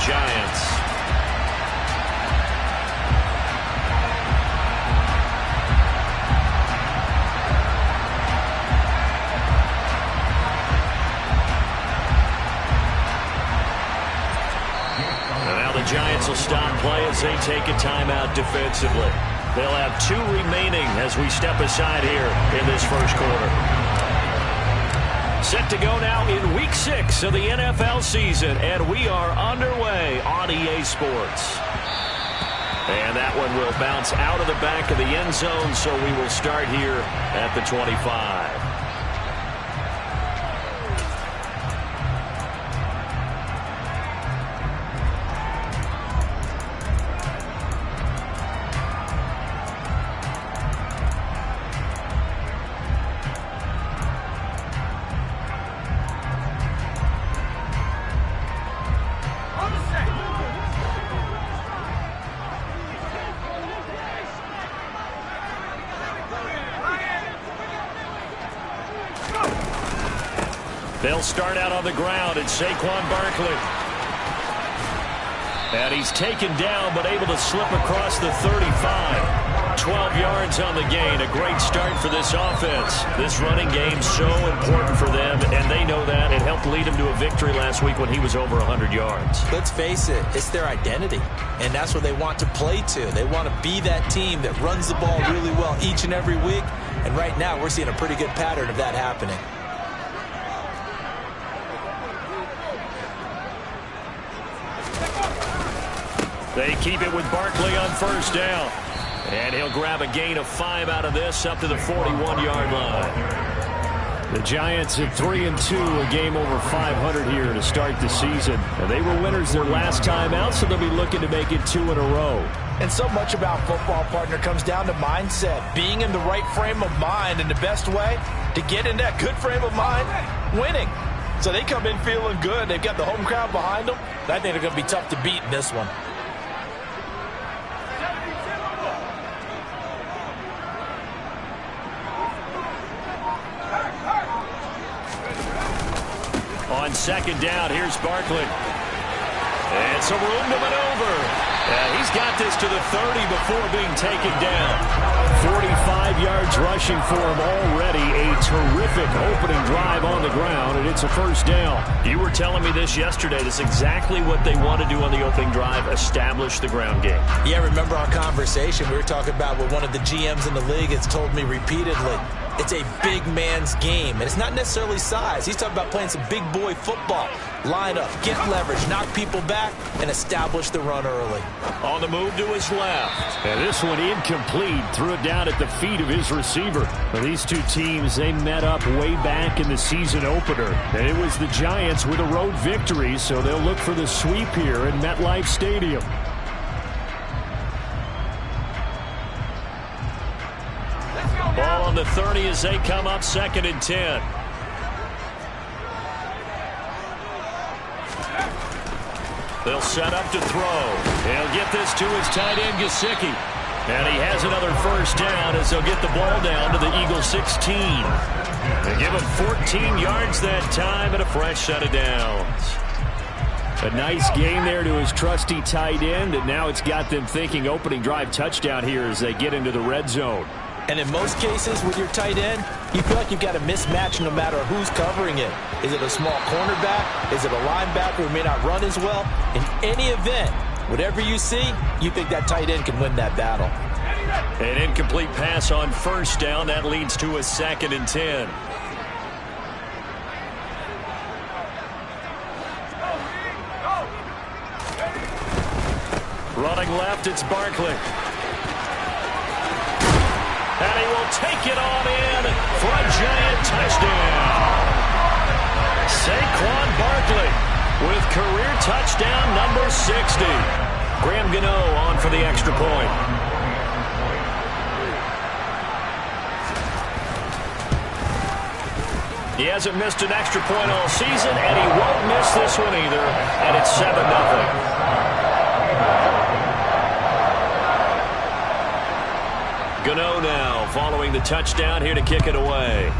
Giants. Giants will stop play as they take a timeout defensively. They'll have 2 remaining as we step aside here in this first quarter. Set to go now in Week 6 of the NFL season, and we are underway on EA Sports. And that one will bounce out of the back of the end zone, so we will start here at the 25. They'll start out on the ground. It's Saquon Barkley. And he's taken down but able to slip across the 35. 12 yards on the gain. A great start for this offense. This running game so important for them, and they know that. It helped lead him to a victory last week when he was over 100 yards. Let's face it, it's their identity, and that's what they want to play to. They want to be that team that runs the ball really well each and every week, and right now we're seeing a pretty good pattern of that happening. They keep it with Barkley on first down. And he'll grab a gain of 5 out of this up to the 41-yard line. The Giants at 3-2, a game over 500 here to start the season. And they were winners their last time out, so they'll be looking to make it 2 in a row. And so much about football, partner, comes down to mindset. Being in the right frame of mind, and the best way to get in that good frame of mind, winning. So they come in feeling good. They've got the home crowd behind them. I think they're going to be tough to beat in this one. On second down, here's Barkley. And some room to maneuver. And he's got this to the 30 before being taken down. 45 yards rushing for him already. A terrific opening drive on the ground, and it's a first down. You were telling me this yesterday. This is exactly what they want to do on the opening drive, establish the ground game. Yeah, remember our conversation? We were talking about what one of the GMs in the league has told me repeatedly. It's a big man's game, and it's not necessarily size. He's talking about playing some big boy football. Line up, get leverage, knock people back, and establish the run early. On the move to his left. And this one incomplete. Threw it down at the feet of his receiver. Now, these two teams, they met up way back in the season opener. And it was the Giants with a road victory, so they'll look for the sweep here in MetLife Stadium. Ball on the 30 as they come up 2nd and 10. They'll set up to throw. He'll get this to his tight end, Godzspd. And he has another first down as they'll get the ball down to the Eagles 16. They give him 14 yards that time and a fresh set of downs. A nice gain there to his trusty tight end, and now it's got them thinking opening drive touchdown here as they get into the red zone. And in most cases with your tight end, you feel like you've got a mismatch no matter who's covering it. Is it a small cornerback? Is it a linebacker who may not run as well? In any event, whatever you see, you think that tight end can win that battle. An incomplete pass on first down. That leads to a 2nd and 10. Running left, it's Barkley. And he will take it on in for a Giant touchdown. Saquon Barkley with career touchdown number 60. Graham Gano on for the extra point. He hasn't missed an extra point all season, and he won't miss this one either. And it's 7-0. Gano now following the touchdown here to kick it away.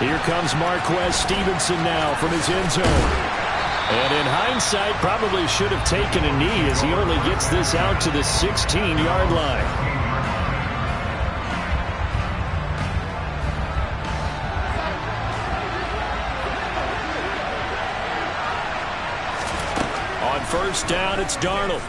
Here comes Marquez Stevenson now from his end zone. And in hindsight, probably should have taken a knee as he only gets this out to the 16-yard line. On first down, it's Darnold.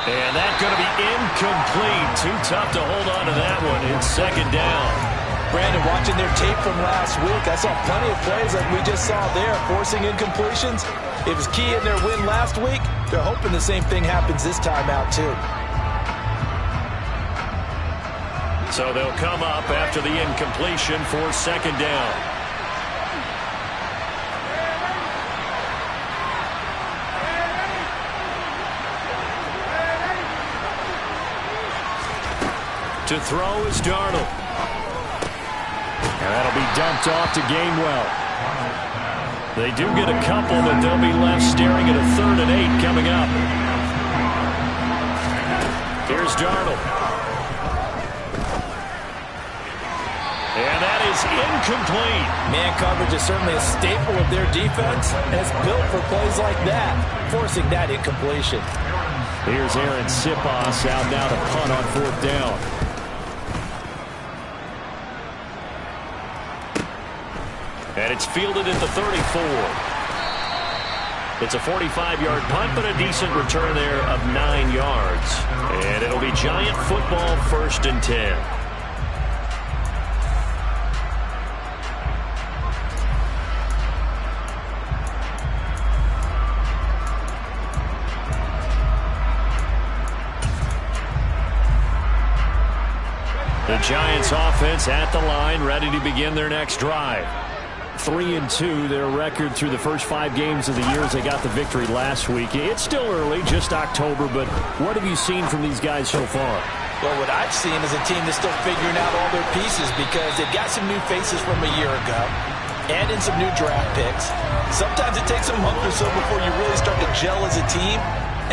And that's going to be incomplete. Too tough to hold on to that one. It's second down. Brandon, watching their tape from last week, I saw plenty of plays like we just saw there, forcing incompletions. It was key in their win last week. They're hoping the same thing happens this time out, too. So they'll come up after the incompletion for second down. To throw is Darnold. And that'll be dumped off to Gainwell. They do get a couple, but they'll be left staring at a 3rd and 8 coming up. Here's Darnold. And that is incomplete. Man coverage is certainly a staple of their defense, and it's built for plays like that, forcing that incompletion. Here's Aaron Siposs out now to punt on 4th down. And it's fielded at the 34. It's a 45-yard punt, but a decent return there of 9 yards. And it'll be Giant football, 1st and 10. The Giants offense at the line, ready to begin their next drive. 3-2, their record through the first 5 games of the year as they got the victory last week. It's still early, just October, but what have you seen from these guys so far? Well, what I've seen is a team that's still figuring out all their pieces because they've got some new faces from a year ago, add in some new draft picks. Sometimes it takes a month or so before you really start to gel as a team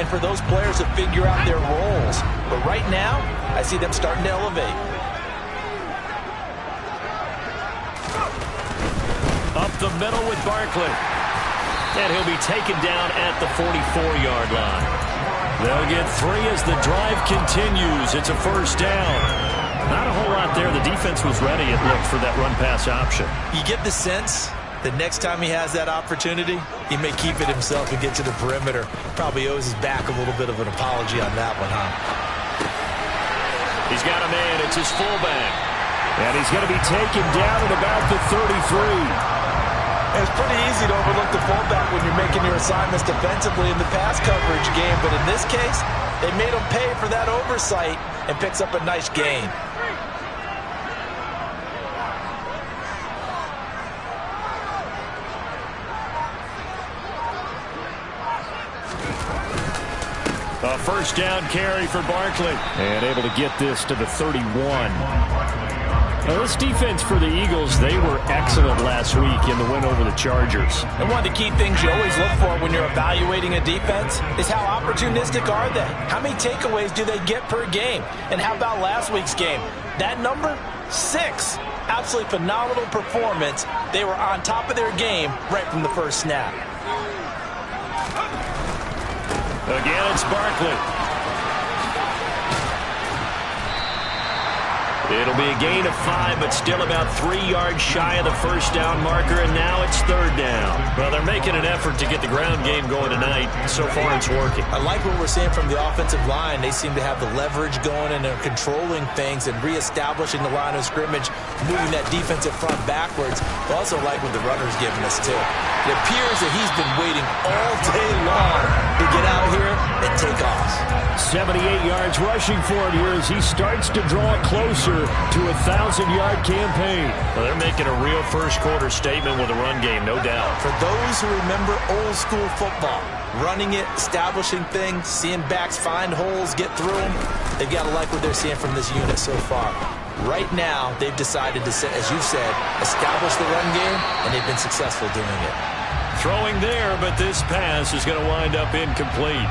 and for those players to figure out their roles. But right now, I see them starting to elevate. Up the middle with Barkley. And he'll be taken down at the 44-yard line. They'll get 3 as the drive continues. It's a 1st down. Not a whole lot there. The defense was ready, it looked, for that run-pass option. You get the sense that next time he has that opportunity, he may keep it himself and get to the perimeter. Probably owes his back a little bit of an apology on that one, huh? He's got a man. It's his fullback. And he's going to be taken down at about the 33. It's pretty easy to overlook the fullback when you're making your assignments defensively in the pass coverage game, but in this case, they made him pay for that oversight and picks up a nice gain. A 1st down carry for Barkley. And able to get this to the 31. Now, this defense for the Eagles, they were excellent last week in the win over the Chargers. And one of the key things you always look for when you're evaluating a defense is how opportunistic are they? How many takeaways do they get per game? And how about last week's game? That number? 6. Absolutely phenomenal performance. They were on top of their game right from the first snap. Again, it's Barkley. It'll be a gain of 5, but still about 3 yards shy of the 1st down marker, and now it's 3rd down. Well, they're making an effort to get the ground game going tonight. So far, it's working. I like what we're seeing from the offensive line. They seem to have the leverage going, and they're controlling things and reestablishing the line of scrimmage, moving that defensive front backwards. I also like what the runner's giving us, too. It appears that he's been waiting all day long to get out here and take off. 78 yards rushing for him here as he starts to draw closer to a 1,000-yard campaign. Well, they're making a real first-quarter statement with a run game, no doubt. For those who remember old-school football, running it, establishing things, seeing backs find holes, get through them, they've got to like what they're seeing from this unit so far. Right now, they've decided to, as you said, establish the run game, and they've been successful doing it. Throwing there, but this pass is going to wind up incomplete.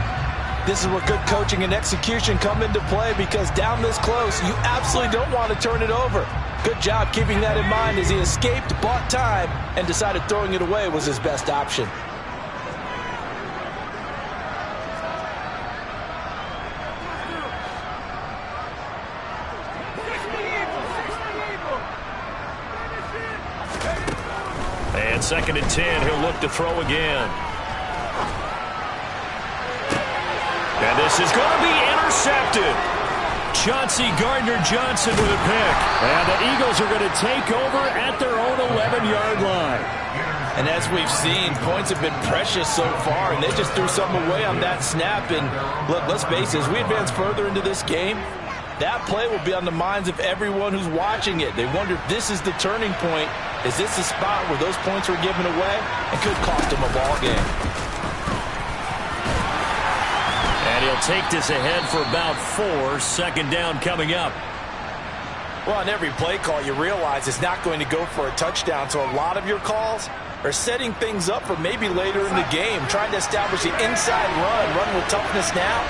This is where good coaching and execution come into play because down this close, you absolutely don't want to turn it over. Good job keeping that in mind as he escaped, bought time, and decided throwing it away was his best option. And 2nd and 10, he'll look to throw again. And this is going to be intercepted. Chauncey Gardner-Johnson with a pick. And the Eagles are going to take over at their own 11-yard line. And as we've seen, points have been precious so far, and they just threw something away on that snap. And look, let's face it, as we advance further into this game, that play will be on the minds of everyone who's watching it. They wonder if this is the turning point. Is this the spot where those points were given away and could cost them a ball game? And he'll take this ahead for about 4. 2nd down coming up. Well, on every play call, you realize it's not going to go for a touchdown. So a lot of your calls are setting things up for maybe later in the game, trying to establish the inside run with toughness now.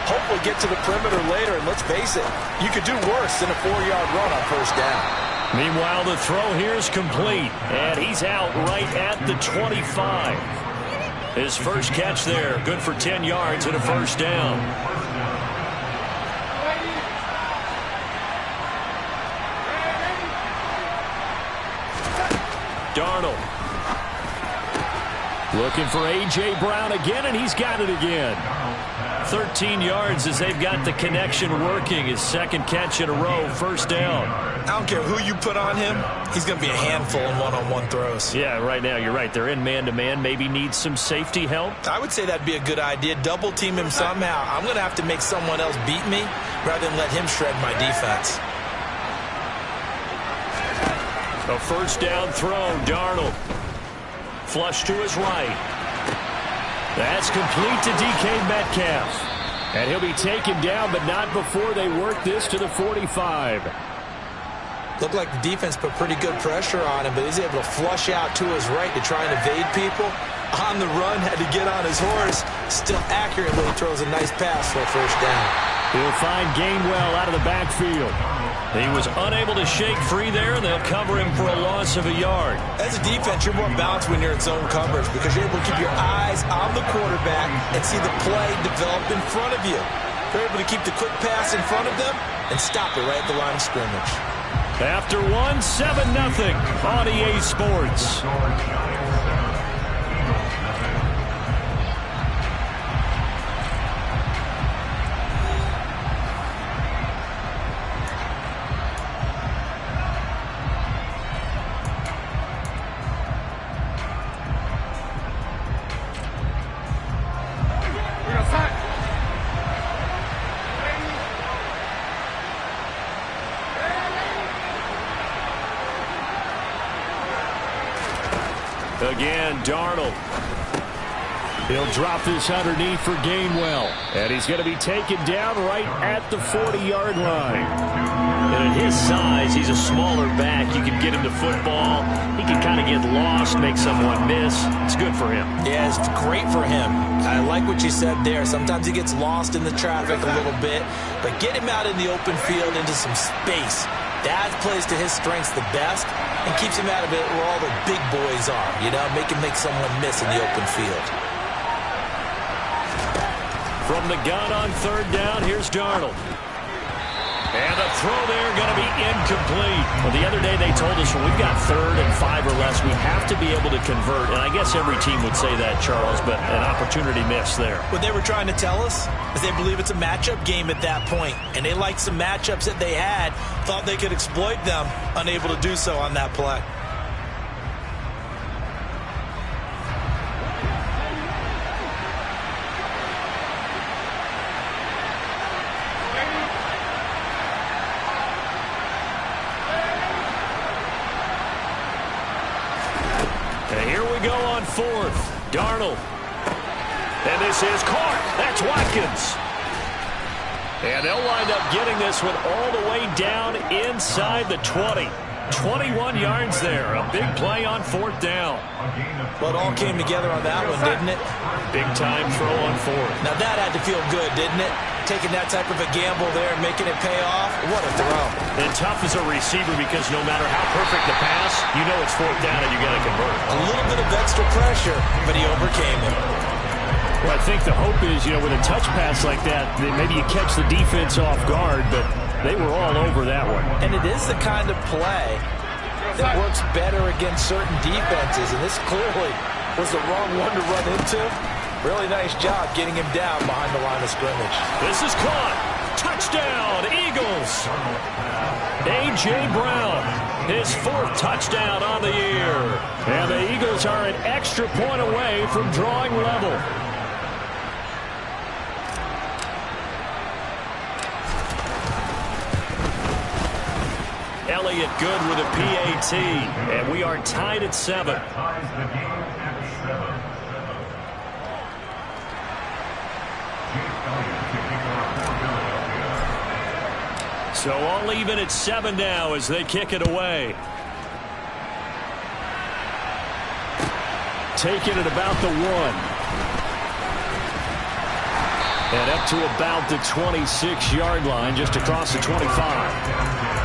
Hopefully get to the perimeter later, and let's face it, you could do worse than a 4-yard run on 1st down. Meanwhile, the throw here is complete, and he's out right at the 25. His first catch there, good for 10 yards and a 1st down. Darnold. Looking for A.J. Brown again, and he's got it again. 13 yards as they've got the connection working. His 2nd catch in a row, 1st down. I don't care who you put on him, he's going to be a handful in one-on-one throws. Yeah, right now, you're right. They're in man-to-man. Maybe need some safety help. I would say that'd be a good idea. Double team him somehow. I'm going to have to make someone else beat me rather than let him shred my defense. A 1st down throw, Darnold. Flush to his right. That's complete to DK Metcalf. And he'll be taken down, but not before they work this to the 45. Looked like the defense put pretty good pressure on him, but he's able to flush out to his right to try and evade people. On the run, had to get on his horse. Still accurately throws a nice pass for a 1st down. He'll find Gainwell out of the backfield. He was unable to shake free there, and they'll cover him for a loss of a yard. As a defense, you're more balanced when you're in zone coverage because you're able to keep your eyes on the quarterback and see the play develop in front of you. You're able to keep the quick pass in front of them and stop it right at the line of scrimmage. After 1, 7-0 on EA Sports. Again, Darnold. He'll drop this underneath for Gainwell. And he's going to be taken down right at the 40-yard line. And at his size, he's a smaller back. You can get him to football. He can kind of get lost, make someone miss. It's good for him. Yeah, it's great for him. I like what you said there. Sometimes he gets lost in the traffic a little bit. But get him out in the open field into some space. That plays to his strengths the best and keeps him out of it where all the big boys are. You know, make him make someone miss in the open field. From the gun on 3rd down, here's Darnold. And the throw there going to be incomplete. Well, the other day they told us when we've got 3rd and 5 or less, we have to be able to convert. And I guess every team would say that, Charles, but an opportunity missed there. What they were trying to tell us is they believe it's a matchup game at that point. And they liked some matchups that they had, thought they could exploit them, unable to do so on that play. And here we go on 4th. Darnold. And this is caught. That's Watkins. And they'll wind up getting this one all the way down inside the 20. 21 yards there. A big play on 4th down. Well, it all came together on that one, didn't it? Big time throw on 4th. Now that had to feel good, didn't it? taking that type of a gamble there and making it pay off. What a throw. And tough as a receiver because no matter how perfect the pass, you know it's fourth down and you got to convert. A little bit of extra pressure, but he overcame it. Well, I think the hope is, with a touch pass like that, that maybe you catch the defense off guard, but they were all over that one. And it is the kind of play that works better against certain defenses, and this clearly was the wrong one to run into. Really nice job getting him down behind the line of scrimmage. This is caught. Touchdown, Eagles. A.J. Brown, his fourth touchdown on the year. And the Eagles are an extra point away from drawing level. Elliott good with a PAT, and we are tied at 7. So all even at 7 now as they kick it away. Taking it about the 1. And up to about the 26-yard line, just across the 25.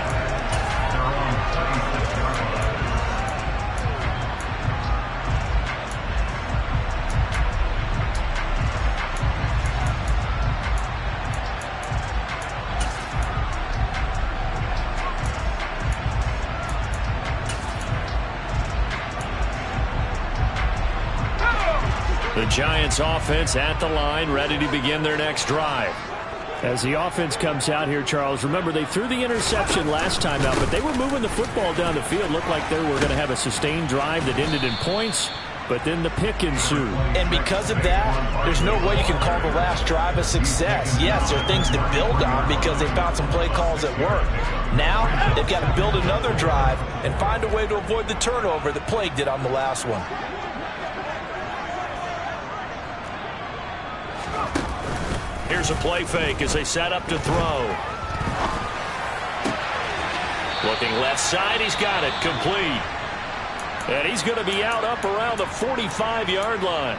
The Giants offense at the line, ready to begin their next drive. As the offense comes out here, Charles, remember they threw the interception last time out, but they were moving the football down the field. Looked like they were going to have a sustained drive that ended in points, but then the pick ensued. And because of that, there's no way you can call the last drive a success. Yes, there are things to build on because they found some play calls that work. Now, they've got to build another drive and find a way to avoid the turnover that plagued it on the last one. Here's a play fake as they set up to throw. Looking left side, he's got it, complete. And he's going to be out up around the 45-yard line.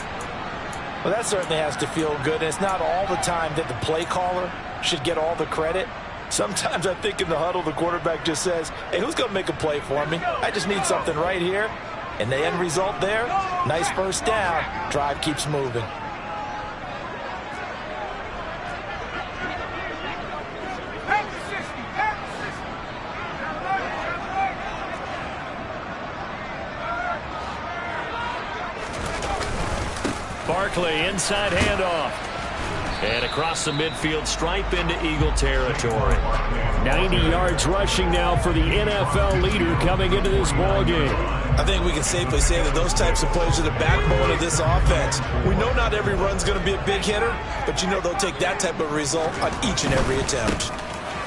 Well, that certainly has to feel good. And it's not all the time that the play caller should get all the credit. Sometimes I think in the huddle, the quarterback just says, hey, who's going to make a play for me? I just need something right here. And the end result there, nice first down. Drive keeps moving. Barkley, inside handoff. And across the midfield stripe into Eagle territory. 90 yards rushing now for the NFL leader coming into this ballgame. I think we can safely say that those types of plays are the backbone of this offense. We know not every run's going to be a big hitter, but you know they'll take that type of result on each and every attempt.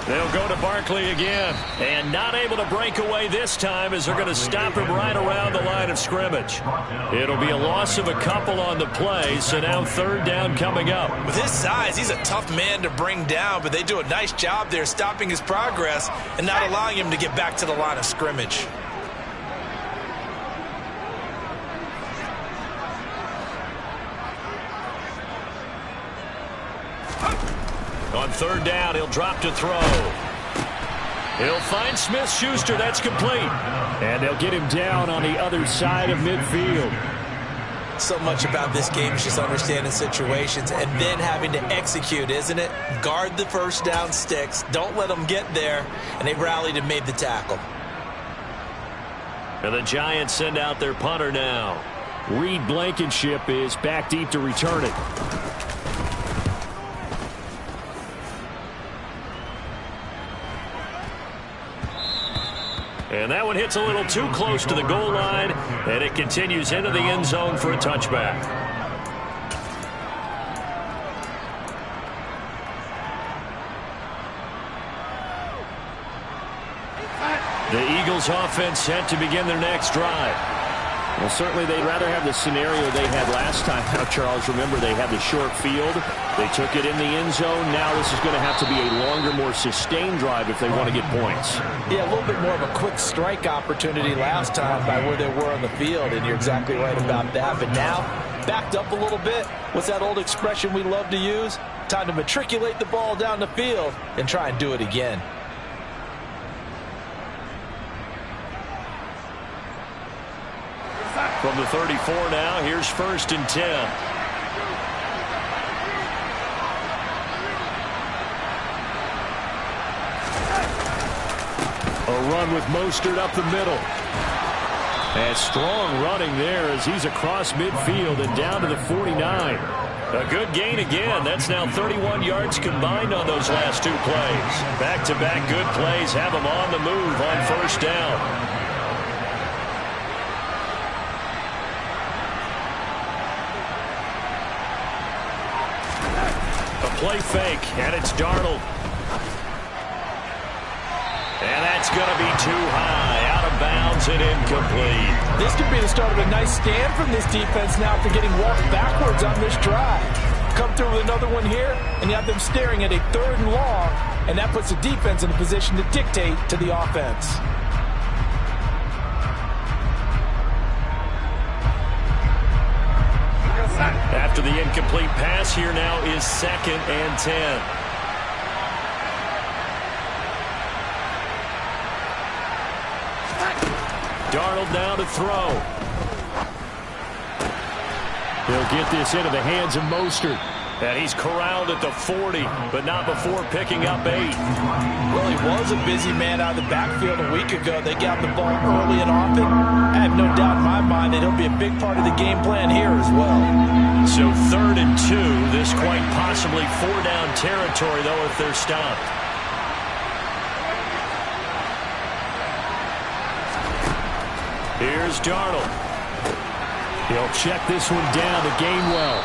They'll go to Barkley again, and not able to break away this time as they're going to stop him right around the line of scrimmage. It'll be a loss of a couple on the play, so now third down coming up. With his size, he's a tough man to bring down, but they do a nice job there stopping his progress and not allowing him to get back to the line of scrimmage. On third down, he'll drop to throw. He'll find Smith-Schuster. That's complete. And they'll get him down on the other side of midfield. So much about this game is just understanding situations and then having to execute, isn't it? Guard the first down sticks. Don't let them get there. And they rallied and made the tackle. And the Giants send out their punter now. Reed Blankenship is back deep to return it. And that one hits a little too close to the goal line, and it continues into the end zone for a touchback. The Eagles offense set to begin their next drive. Well, certainly they'd rather have the scenario they had last time. Now, Charles, remember they had the short field. They took it in the end zone. Now this is going to have to be a longer, more sustained drive if they want to get points. Yeah, a little bit more of a quick strike opportunity last time by where they were on the field, and you're exactly right about that. But now, backed up a little bit. What's that old expression we love to use? Time to matriculate the ball down the field and try and do it again. From the 34 now, here's 1st and 10. A run with Mostert up the middle. And strong running there as he's across midfield and down to the 49. A good gain again. That's now 31 yards combined on those last 2 plays. Back-to-back good plays have him on the move on 1st down. Play fake, and it's Darnold. And that's going to be too high, out of bounds and incomplete. This could be the start of a nice stand from this defense now after getting walked backwards on this drive. Come through with another one here, and you have them staring at a 3rd and long, and that puts the defense in a position to dictate to the offense. After the incomplete pass, here now is 2nd and 10. Darnold now to throw. He'll get this into the hands of Mostert. And he's corralled at the 40, but not before picking up 8. Well, he was a busy man out of the backfield a week ago. They got the ball early and often. I have no doubt in my mind that he'll be a big part of the game plan here as well. So 3rd and 2. This quite possibly 4-down territory, though, if they're stopped. Here's Darnold. He'll check this one down to Gainwell.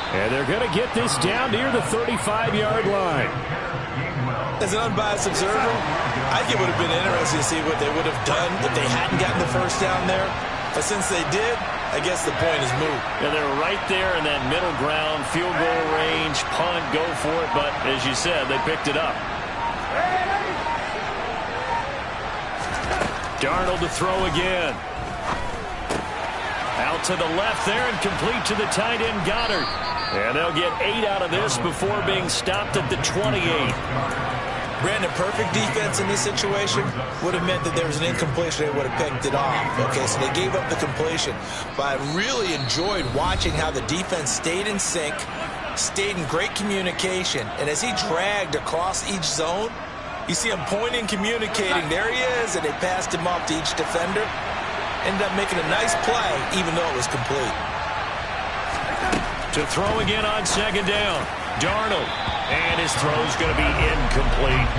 And they're going to get this down near the 35-yard line. As an unbiased observer, I think it would have been interesting to see what they would have done if they hadn't gotten the 1st down there. But since they did, I guess the point is moot. Yeah, they're right there in that middle ground, field goal range, punt, go for it. But as you said, they picked it up. Darnold to throw again. Out to the left there and complete to the tight end Goddard. And they'll get 8 out of this before being stopped at the 28. Brandon, perfect defense in this situation would have meant that there was an incompletion. They would have picked it off. Okay, so they gave up the completion. But I really enjoyed watching how the defense stayed in sync, stayed in great communication. And as he dragged across each zone, you see him pointing, communicating. There he is, and they passed him off to each defender. Ended up making a nice play, even though it was complete. To throw again on 2nd down. Darnold. And his throw's going to be incomplete.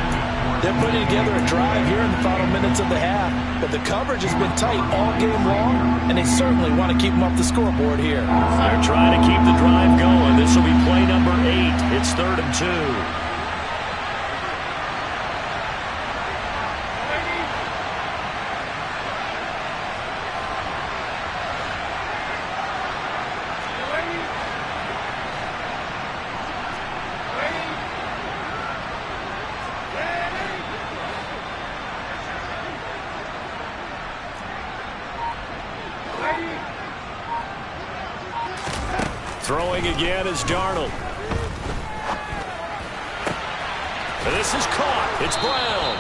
They're putting together a drive here in the final minutes of the half. But the coverage has been tight all game long, and they certainly want to keep them off the scoreboard here. They're trying to keep the drive going. This will be play number 8. It's 3rd and 2. Throwing again is Darnold. This is caught. It's Brown.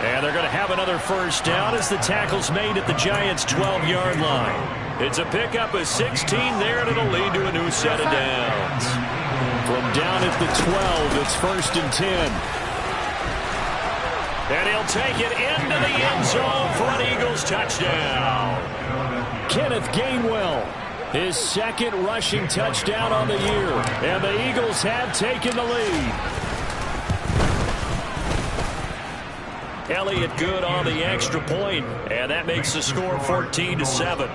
And they're going to have another 1st down as the tackle's made at the Giants' 12-yard line. It's a pickup of 16 there, and it'll lead to a new set of downs. From down at the 12, it's 1st and 10. And he'll take it into the end zone for an Eagles touchdown. Kenneth Gainwell. His 2nd rushing touchdown on the year. And the Eagles have taken the lead. Elliott good on the extra point, and that makes the score 14-7.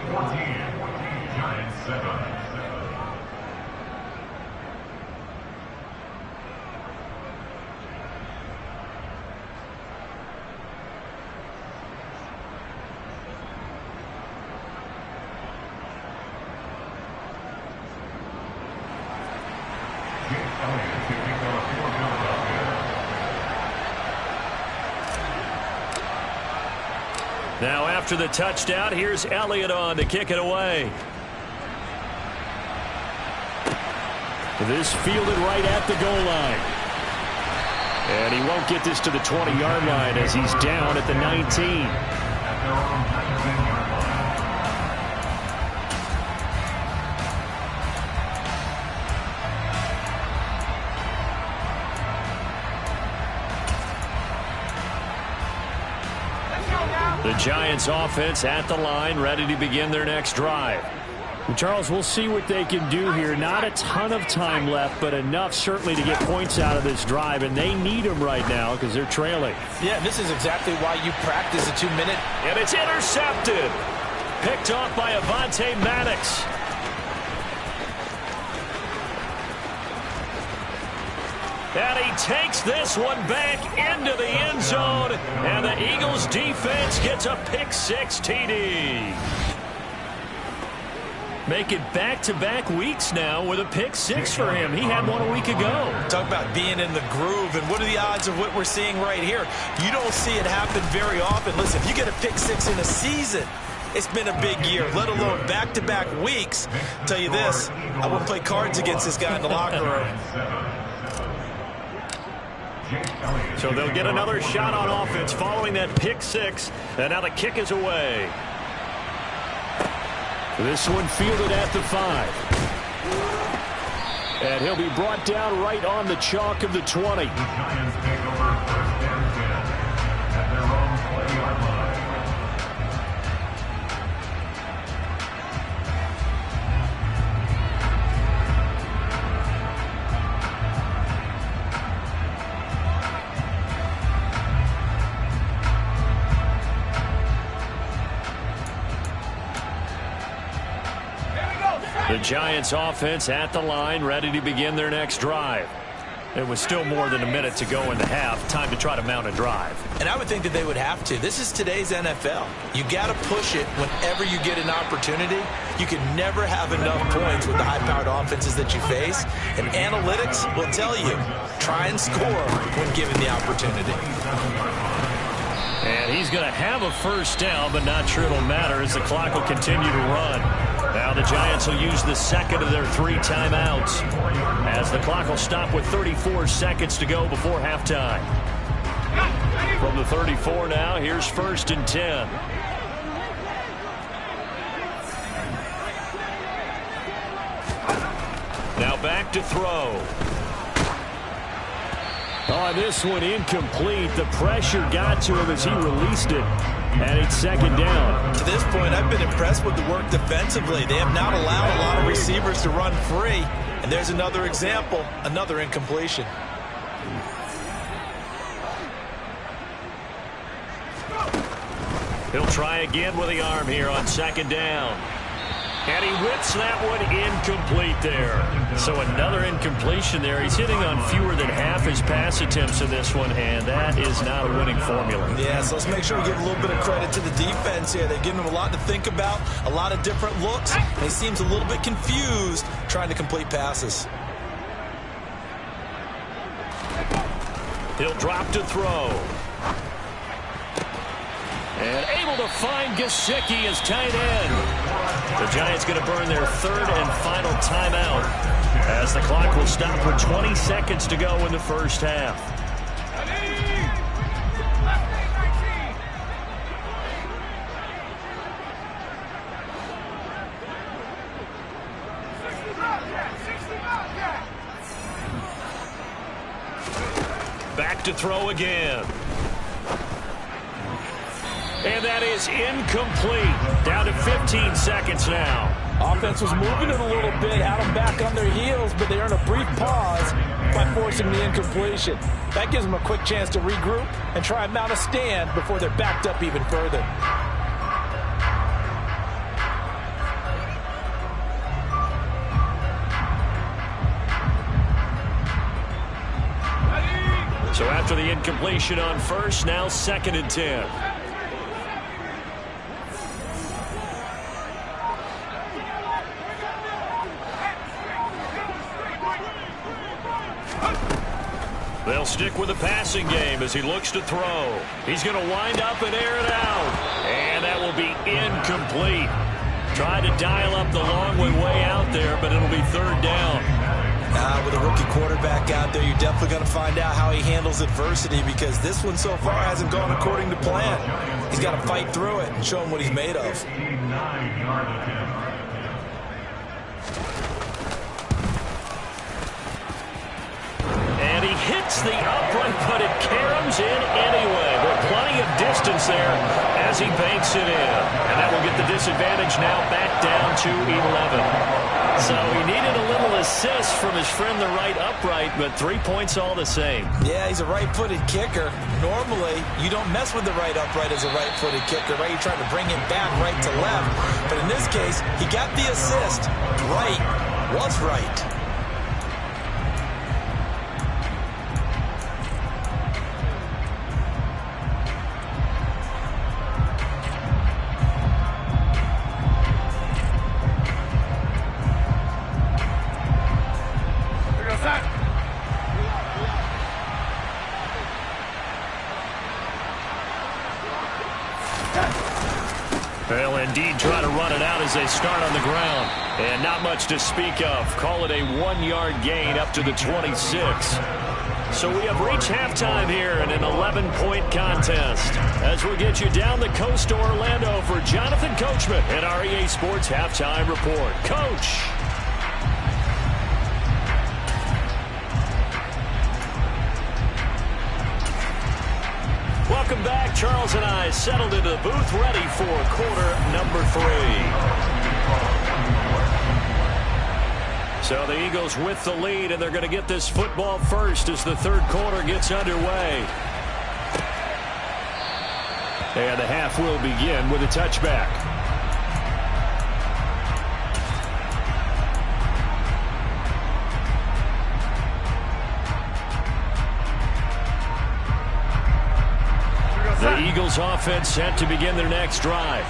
Now after the touchdown, here's Elliott on to kick it away. This fielded right at the goal line. And he won't get this to the 20-yard line as he's down at the 19. The Giants offense at the line, ready to begin their next drive. Charles, we'll see what they can do here. Not a ton of time left, but enough certainly to get points out of this drive, and they need them right now because they're trailing. Yeah, this is exactly why you practice a 2-minute. And it's intercepted. Picked off by Avonte Maddox. And he takes this one back into the end zone, and the Eagles defense gets a pick-6 TD. Make it back-to-back weeks now with a pick-6 for him. He had one a week ago. Talk about being in the groove, and what are the odds of what we're seeing right here? You don't see it happen very often. Listen, if you get a pick-6 in a season, it's been a big year, let alone back-to-back weeks. I'll tell you this, I wouldn't play cards against this guy in the locker room. So they'll get another shot on offense following that pick-6, and now the kick is away. This one fielded at the 5. And he'll be brought down right on the chalk of the 20. The Giants take over first and 10 at their own 20-yard line. The Giants offense at the line, ready to begin their next drive. There was still more than a minute to go in the half. Time to try to mount a drive. And I would think that they would have to. This is today's NFL. You got to push it whenever you get an opportunity. You can never have enough points with the high-powered offenses that you face. And analytics will tell you, try and score when given the opportunity. And he's going to have a first down, but not sure it'll matter as the clock will continue to run. Now the Giants will use the second of their 3 timeouts as the clock will stop with 34 seconds to go before halftime. From the 34 now, here's 1st and 10. Now back to throw. On this one, incomplete. The pressure got to him as he released it. And it's 2nd down. To this point, I've been impressed with the work defensively. They have not allowed a lot of receivers to run free. And there's another example, another incompletion. He'll try again with the arm here on 2nd down. And he whips that one incomplete there. So another incompletion there. He's hitting on fewer than half his pass attempts in this one, and that is not a winning formula. Yeah, so let's make sure we give a little bit of credit to the defense here. They've given him a lot to think about, a lot of different looks, and he seems a little bit confused trying to complete passes. He'll drop to throw. And able to find Godzspd as tight end. The Giants going to burn their 3rd and final timeout as the clock will stop with 20 seconds to go in the first half. Back to throw again. And that is incomplete. Down to 15 seconds now. Offense was moving it a little bit, had them back on their heels, but they earned a brief pause by forcing the incompletion. That gives them a quick chance to regroup and try and mount a stand before they're backed up even further. So after the incompletion on first, now 2nd and 10. They'll stick with the passing game as he looks to throw. He's going to wind up and air it out. And that will be incomplete. Tried to dial up the long way out there, but it'll be 3rd down. With a rookie quarterback out there, you're definitely going to find out how he handles adversity, because this one so far hasn't gone according to plan. He's got to fight through it and show him what he's made of. And he hits the upright, but it caroms in anyway. With plenty of distance there as he banks it in. And that will get the disadvantage now back down to 11. So he needed a little assist from his friend, the right upright, but 3 points all the same. Yeah, he's a right-footed kicker. Normally, you don't mess with the right upright as a right-footed kicker, right? You're trying to bring him back right to left. But in this case, he got the assist. Right was right. They'll indeed try to run it out as they start on the ground. And not much to speak of. Call it a 1-yard gain up to the 26. So we have reached halftime here in an 11-point contest. As we get you down the coast to Orlando for Jonathan Coachman at our EA Sports Halftime Report. Coach. Welcome back. Charles and I settled into the booth, ready for quarter number 3. So the Eagles with the lead, and they're going to get this football first as the third quarter gets underway. And the half will begin with a touchback. The Eagles offense set to begin their next drive.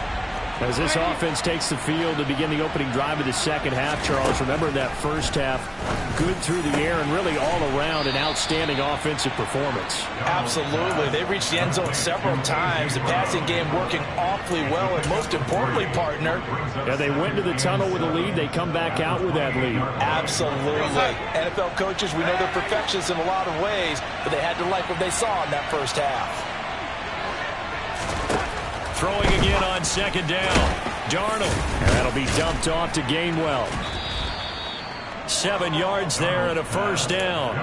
As this offense takes the field to begin the opening drive of the second half, Charles, remember that first half, good through the air and really all around an outstanding offensive performance. Absolutely. They reached the end zone several times. The passing game working awfully well, and most importantly, partner. Yeah, they went to the tunnel with a lead. They come back out with that lead. Absolutely. NFL coaches, we know they're perfectionists in a lot of ways, but they had to like what they saw in that first half. Throwing again on second down. Darnold. And that'll be dumped off to Gainwell. 7 yards there and a first down.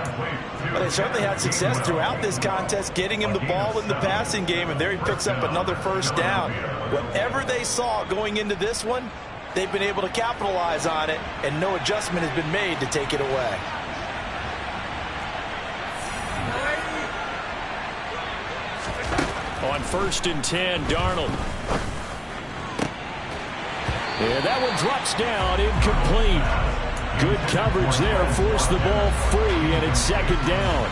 Well, they certainly had success throughout this contest getting him the ball in the passing game, and there he picks up another first down. Whatever they saw going into this one, they've been able to capitalize on it, and no adjustment has been made to take it away. On 1st and 10, Darnold. And that one drops down, incomplete. Good coverage there, forced the ball free, and it's second down.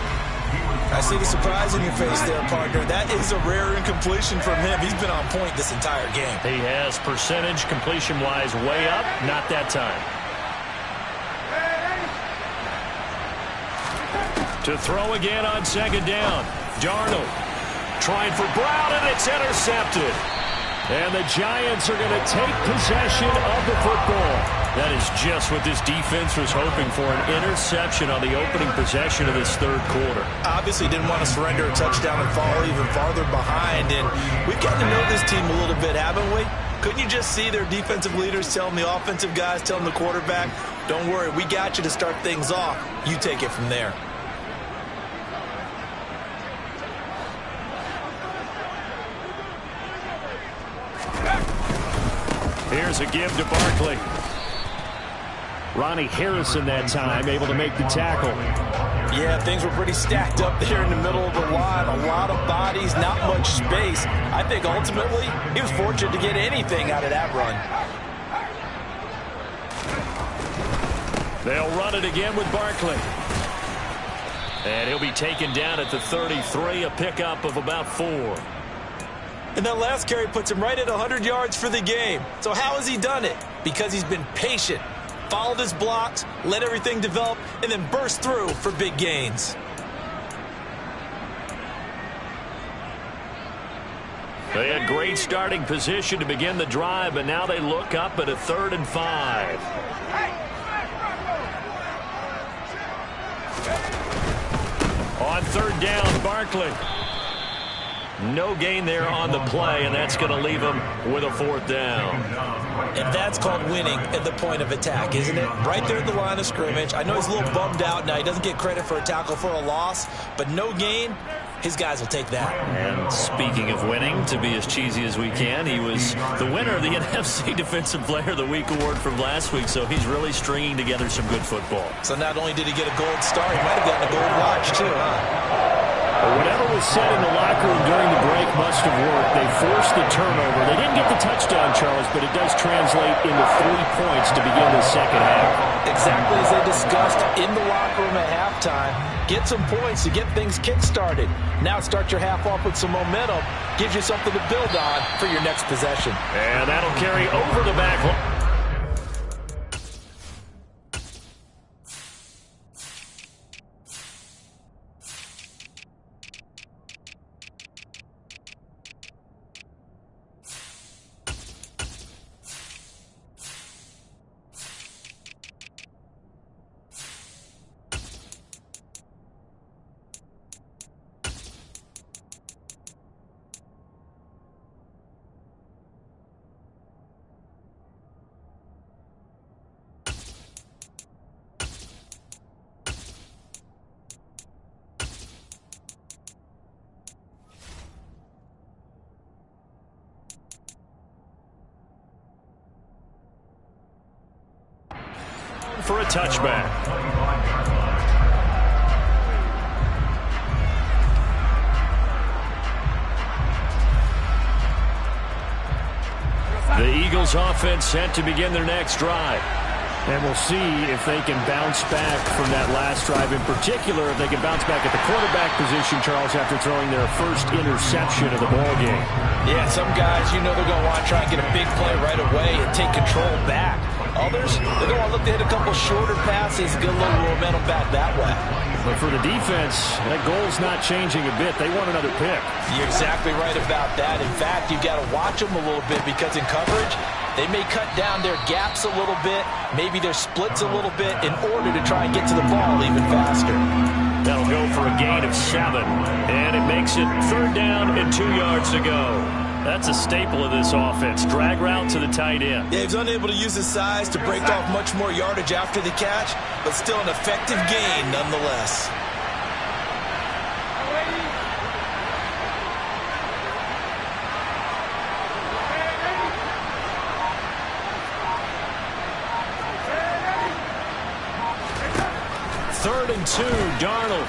I see the surprise in your face there, partner. That is a rare incompletion from him. He's been on point this entire game. He has percentage completion-wise way up, not that time. To throw again on second down, Darnold. Trying for Brown, and it's intercepted. And the Giants are going to take possession of the football. That is just what this defense was hoping for, an interception on the opening possession of this third quarter. Obviously didn't want to surrender a touchdown and fall even farther behind. And we've gotten to know this team a little bit, haven't we? Couldn't you just see their defensive leaders telling the offensive guys, telling the quarterback, don't worry, we got you to start things off. You take it from there. Here's a give to Barkley. Ronnie Harrison that time able to make the tackle. Yeah, things were pretty stacked up there in the middle of the line. A lot of bodies, not much space. I think ultimately he was fortunate to get anything out of that run. They'll run it again with Barkley. And he'll be taken down at the 33, a pickup of about 4. And that last carry puts him right at 100 yards for the game. So how has he done it? Because he's been patient, followed his blocks, let everything develop, and then burst through for big gains. They had great starting position to begin the drive, but now they look up at a 3rd and 5. On third down, Barkley. No gain there on the play, and that's going to leave him with a fourth down. And that's called winning at the point of attack, isn't it? Right there at the line of scrimmage. I know he's a little bummed out now. He doesn't get credit for a tackle for a loss, but no gain, his guys will take that. And speaking of winning, to be as cheesy as we can, he was the winner of the NFC Defensive Player of the Week award from last week, so he's really stringing together some good football. So not only did he get a gold star, he might have gotten a gold watch too, huh? Whatever was said in the locker room during the break must have worked. They forced the turnover. They didn't get the touchdown, Charles, but it does translate into 3 points to begin the second half. Exactly as they discussed in the locker room at halftime. Get some points to get things kick-started. Now start your half off with some momentum. Gives you something to build on for your next possession. And that'll carry over the back line. For a touchback. The Eagles offense set to begin their next drive. And we'll see if they can bounce back from that last drive. In particular, if they can bounce back at the quarterback position, Charles, after throwing their first interception of the ball game. Yeah, some guys, you know they're going to want to try and get a big play right away and take control back. Others, they're going to look to hit a couple shorter passes, get a little momentum back that way. But for the defense, that goal's not changing a bit. They want another pick. You're exactly right about that. In fact, you've got to watch them a little bit because in coverage, they may cut down their gaps a little bit, maybe their splits a little bit in order to try and get to the ball even faster. That'll go for a gain of 7. And it makes it third down and 2 yards to go. That's a staple of this offense. Drag route to the tight end. Yeah, he's unable to use his size to break off much more yardage after the catch, but still an effective gain nonetheless. Third and 2, Darnold.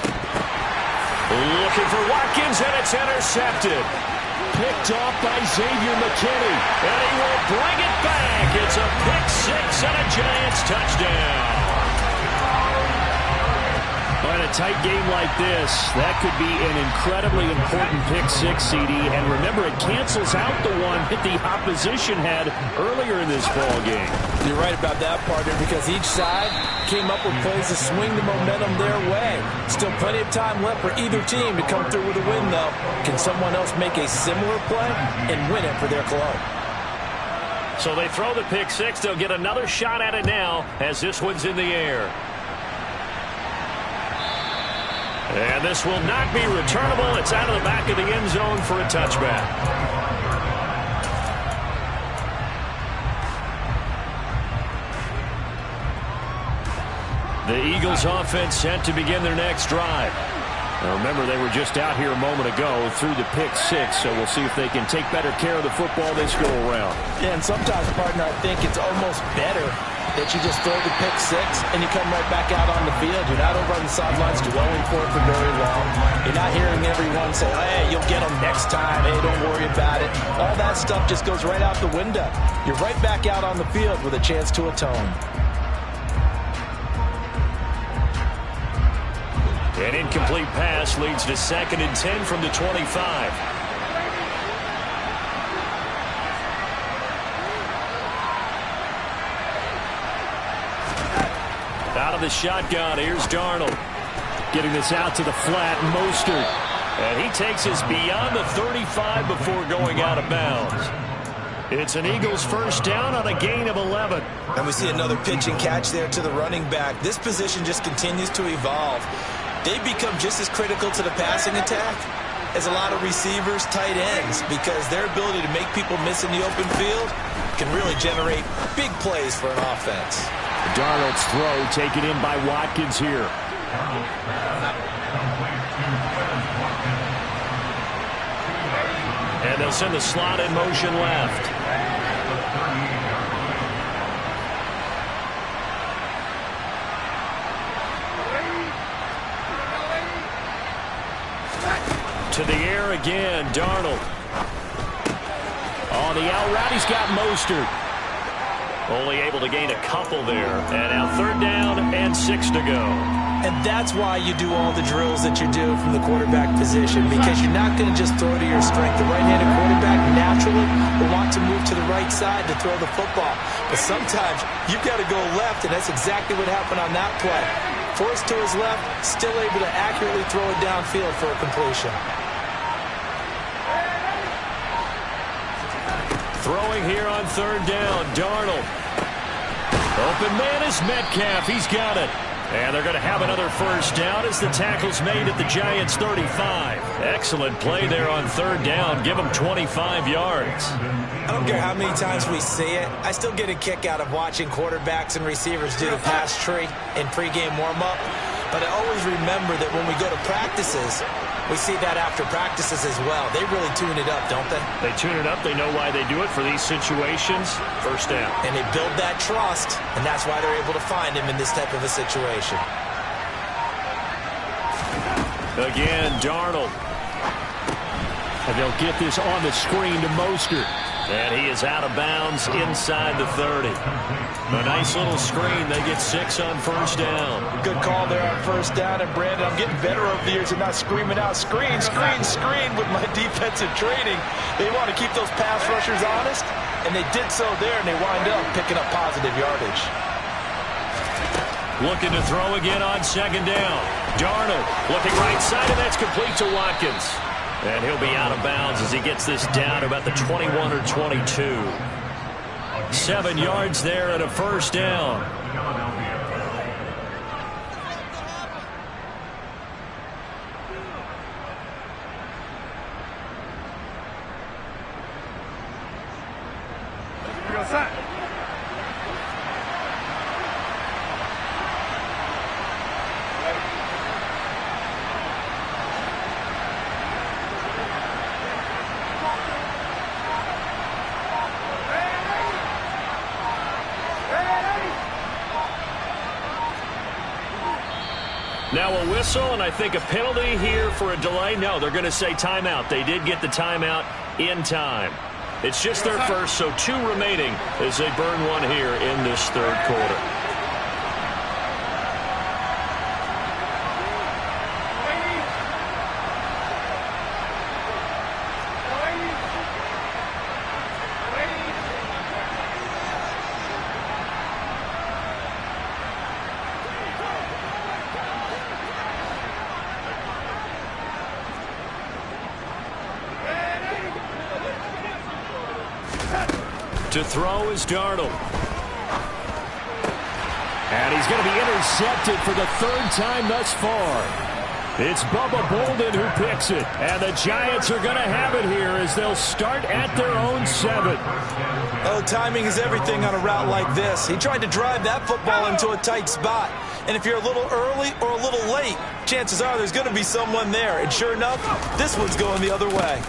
Looking for Watkins, and it's intercepted. Picked off by Xavier McKinney, and he will bring it back. It's a pick 6 and a Giants touchdown. In a tight game like this, that could be an incredibly important pick 6, CD. And remember, it cancels out the one that the opposition had earlier in this ball game. You're right about that, partner, because each side came up with plays to swing the momentum their way. Still plenty of time left for either team to come through with a win, though. Can someone else make a similar play and win it for their club? So they throw the pick 6. They'll get another shot at it now as this one's in the air. And this will not be returnable. It's out of the back of the end zone for a touchback. The Eagles offense set to begin their next drive. Now remember, they were just out here a moment ago through the pick 6, so we'll see if they can take better care of the football this go around. Yeah, and sometimes, partner, I think it's almost better that you just throw the pick 6 and you come right back out on the field. You're not over on the sidelines dwelling for it for very long. You're not hearing everyone say, hey, you'll get them next time. Hey, don't worry about it. All that stuff just goes right out the window. You're right back out on the field with a chance to atone. An incomplete pass leads to 2nd and 10 from the 25. Out of the shotgun, here's Darnold. Getting this out to the flat, Mostert. And he takes us beyond the 35 before going out of bounds. It's an Eagles first down on a gain of 11. And we see another pitch and catch there to the running back. This position just continues to evolve. they become just as critical to the passing attack as a lot of receivers, tight ends, because their ability to make people miss in the open field can really generate big plays for an offense. Darnold's throw taken in by Watkins here. And they'll send the slot in motion left. To the air again, Darnold. On the out route, he's got Mostert. Only able to gain a couple there. And now 3rd down and 6 to go. And that's why you do all the drills that you do from the quarterback position, because you're not going to just throw to your strength. The right-handed quarterback naturally will want to move to the right side to throw the football. But sometimes you've got to go left, and that's exactly what happened on that play. Forced to his left, still able to accurately throw it downfield for a completion. Throwing here on 3rd down, Darnold. Open man is Metcalf. He's got it. And they're going to have another 1st down as the tackle's made at the Giants' 35. Excellent play there on 3rd down. Give them 25 yards. I don't care how many times we see it. I still get a kick out of watching quarterbacks and receivers do the pass tree in pregame warm-up. But I always remember that when we go to practices, we see that after practices as well. They really tune it up, don't they? They tune it up. They know why they do it for these situations. 1st down. And they build that trust, and that's why they're able to find him in this type of a situation. Again, Darnold. And they'll get this on the screen to Mostert. And he is out of bounds inside the 30. A nice little screen. They get 6 on 1st down. Good call there on 1st down. And, Brandon, I'm getting better over the years and not screaming out, screen, screen, screen with my defensive training. They want to keep those pass rushers honest, and they did so there, and they wind up picking up positive yardage. Looking to throw again on 2nd down. Darnold looking right side, and that's complete to Watkins. And he'll be out of bounds as he gets this down to about the 21 or 22. 7 yards there and a 1st down. Now a whistle, and I think a penalty here for a delay. No, they're going to say timeout. They did get the timeout in time. It's just their first, so 2 remaining as they burn one here in this 3rd quarter. To throw is Darnold. And he's going to be intercepted for the 3rd time thus far. It's Bubba Bolden who picks it. And the Giants are going to have it here as they'll start at their own 7. Oh, timing is everything on a route like this. He tried to drive that football into a tight spot. And if you're a little early or a little late, chances are there's going to be someone there. And sure enough, this one's going the other way.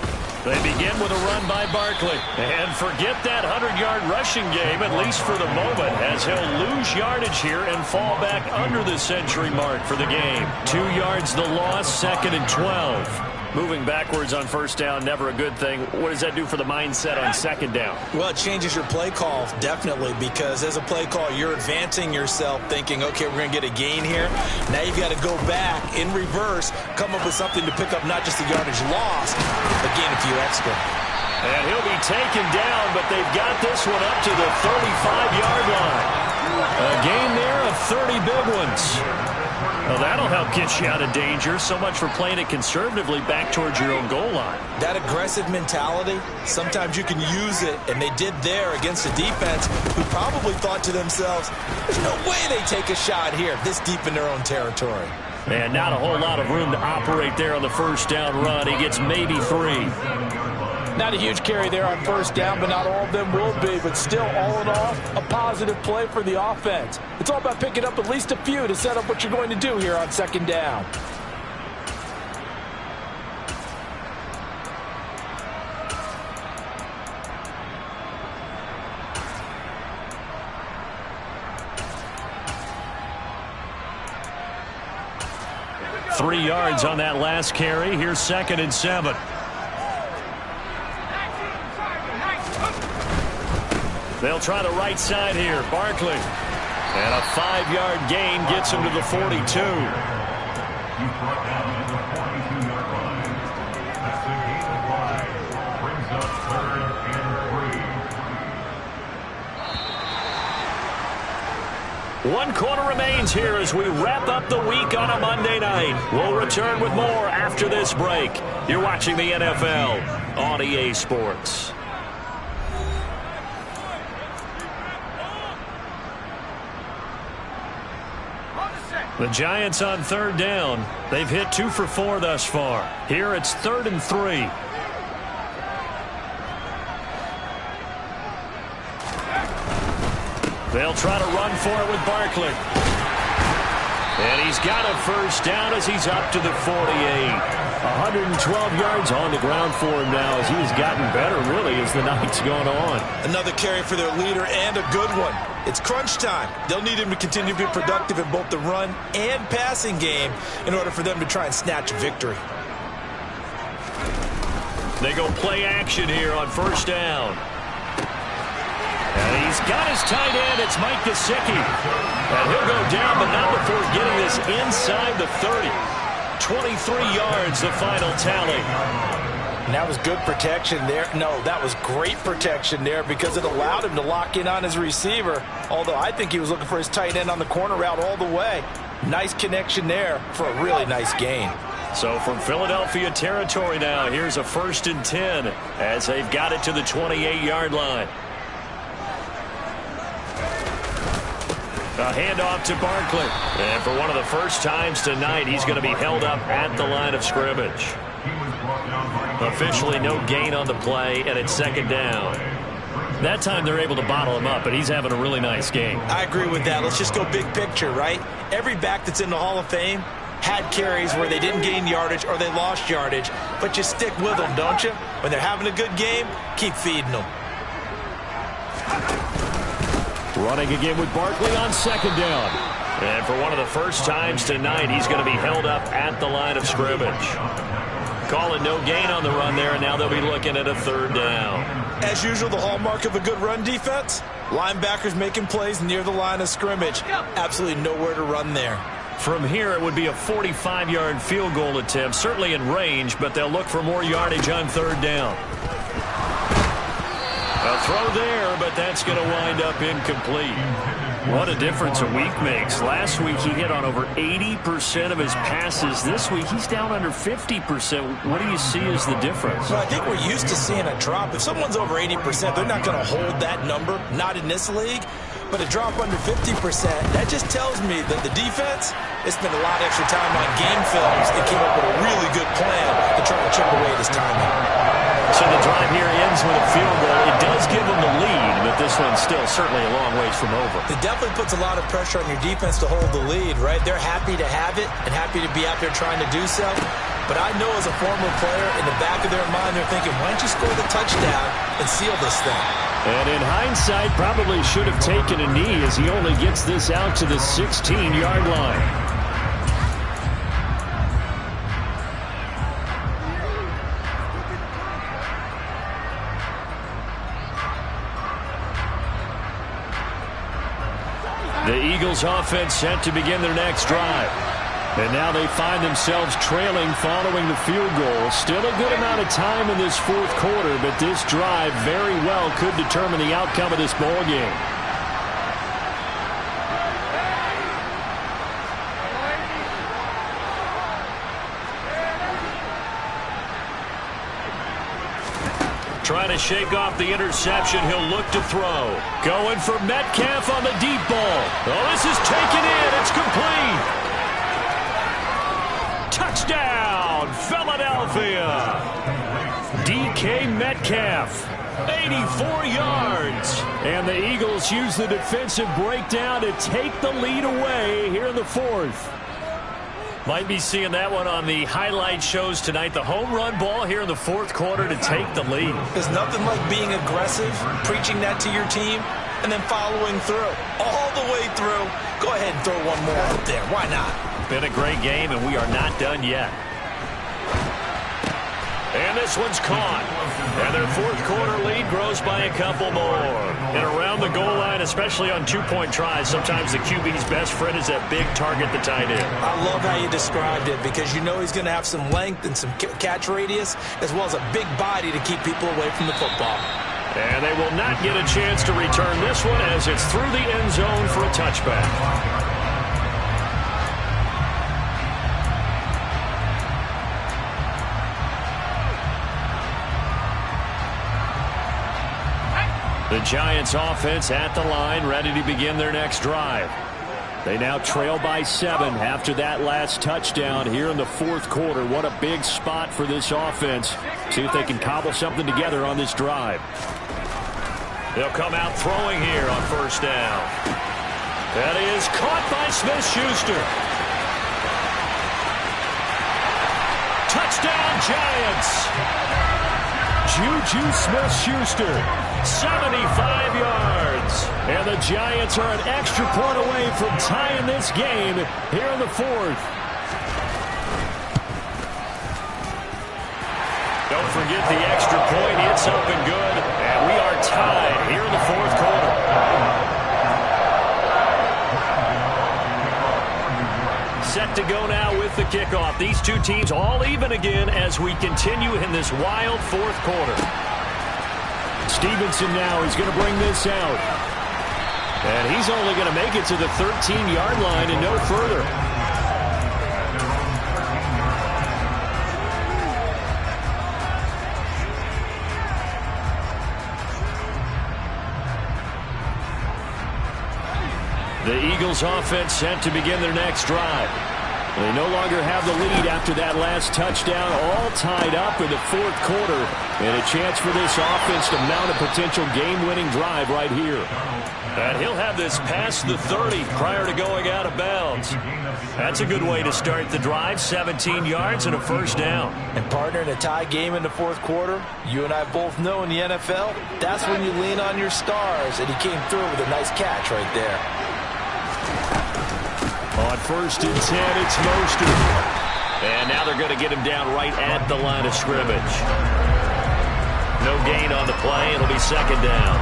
They begin with a run by Barkley. And forget that 100-yard rushing game, at least for the moment, as he'll lose yardage here and fall back under the century mark for the game. 2 yards the loss, 2nd and 12. Moving backwards on 1st down, never a good thing. What does that do for the mindset on 2nd down? Well, it changes your play call, definitely, because as a play call, you're advancing yourself thinking, okay, we're going to get a gain here. Now you've got to go back in reverse, come up with something to pick up not just the yardage lost, but gain a few extra. And he'll be taken down, but they've got this one up to the 35-yard line. A gain there of 30 big ones. Well, that'll help get you out of danger. So much for playing it conservatively back towards your own goal line. That aggressive mentality, sometimes you can use it, and they did there against a defense who probably thought to themselves, there's no way they take a shot here this deep in their own territory. And not a whole lot of room to operate there on the first down run. He gets maybe 3. Not a huge carry there on first down, but not all of them will be. But still, all in all, a positive play for the offense. It's all about picking up at least a few to set up what you're going to do here on second down. Three yards on that last carry. Here's 2nd and 7. They'll try the right side here. Barkley. And a 5-yard gain gets him to the 42. He's brought down to the 42-yard line. That's a gain of 5. Brings up 3rd and 3. 1 quarter remains here as we wrap up the week on a Monday night. We'll return with more after this break. You're watching the NFL on EA Sports. The Giants on 3rd down. They've hit 2 for 4 thus far. Here it's 3rd and 3. They'll try to run for it with Barkley. And he's got a first down as he's up to the 48. 112 yards on the ground for him now as he's gotten better, really, as the night's gone on. Another carry for their leader and a good one. It's crunch time. They'll need him to continue to be productive in both the run and passing game in order for them to try and snatch a victory. They go play action here on first down. And he's got his tight end. It's Mike Gesicki. And he'll go down, but not before getting this inside the 30. 23 yards, the final tally. And that was good protection there. No, that was great protection there because it allowed him to lock in on his receiver. Although I think he was looking for his tight end on the corner route all the way. Nice connection there for a really nice gain. So from Philadelphia territory now, here's a 1st and 10 as they've got it to the 28-yard line. A handoff to Barkley. And for one of the first times tonight, he's going to be held up at the line of scrimmage. Officially no gain on the play, and it's 2nd down. That time they're able to bottle him up, but he's having a really nice game. I agree with that. Let's just go big picture, right? Every back that's in the Hall of Fame had carries where they didn't gain yardage or they lost yardage, but you stick with them, don't you? When they're having a good game, keep feeding them. Running again with Barkley on 2nd down. And for one of the first times tonight, he's going to be held up at the line of scrimmage. Calling no gain on the run there, and now they'll be looking at a 3rd down. As usual, the hallmark of a good run defense, linebackers making plays near the line of scrimmage. Absolutely nowhere to run there. From here, it would be a 45-yard field goal attempt, certainly in range, but they'll look for more yardage on 3rd down. A throw there, but that's going to wind up incomplete. What a difference a week makes. Last week, he hit on over 80% of his passes. This week, he's down under 50%. What do you see as the difference? Well, I think we're used to seeing a drop. If someone's over 80%, they're not going to hold that number, not in this league. But a drop under 50%, that just tells me that the defense has spent a lot of extra time on game films and came up with a really good plan to try to chip away at his timing. So the drive here ends with a field goal. It does give them the lead, but this one's still certainly a long ways from over. It definitely puts a lot of pressure on your defense to hold the lead, right? They're happy to have it and happy to be out there trying to do so. But I know as a former player, in the back of their mind, they're thinking, why don't you score the touchdown and seal this thing? And in hindsight, probably should have taken a knee as he only gets this out to the 16-yard line. The Eagles offense set to begin their next drive. And now they find themselves trailing following the field goal. Still a good amount of time in this 4th quarter, but this drive very well could determine the outcome of this ball game. Trying to shake off the interception. He'll look to throw. Going for Metcalf on the deep ball. Oh, this is taken in. It's complete. Touchdown, Philadelphia! DK Metcalf, 84 yards. And the Eagles use the defensive breakdown to take the lead away here in the fourth. Might be seeing that one on the highlight shows tonight. The home run ball here in the fourth quarter to take the lead. There's nothing like being aggressive, preaching that to your team, and then following through. All the way through. Go ahead and throw one more up there. Why not? Been a great game, and we are not done yet. And this one's caught. And their fourth quarter lead grows by a couple more. And around the goal line, especially on two-point tries, sometimes the QB's best friend is that big target, the tight end. I love how you described it because you know he's going to have some length and some catch radius as well as a big body to keep people away from the football. And they will not get a chance to return this one as it's through the end zone for a touchback. The Giants offense at the line, ready to begin their next drive. They now trail by 7 after that last touchdown here in the fourth quarter. What a big spot for this offense. See if they can cobble something together on this drive. They'll come out throwing here on first down. That is caught by Smith-Schuster. Touchdown, Giants. Juju Smith-Schuster, 75 yards. And the Giants are an extra point away from tying this game here in the fourth. Don't forget the extra point. It's up and good. And we are tied here in the fourth quarter. Set to go now with the kickoff. These two teams all even again as we continue in this wild fourth quarter. Stevenson now is going to bring this out. And he's only going to make it to the 13-yard line and no further. The Eagles offense set to begin their next drive. They no longer have the lead after that last touchdown, all tied up in the fourth quarter. And a chance for this offense to mount a potential game-winning drive right here. And he'll have this past the 30 prior to going out of bounds. That's a good way to start the drive, 17 yards and a first down. And partner, in a tie game in the fourth quarter, you and I both know in the NFL, that's when you lean on your stars. And he came through with a nice catch right there. On first and 10, it's Mostert. And now they're going to get him down right at the line of scrimmage. No gain on the play. It'll be second down.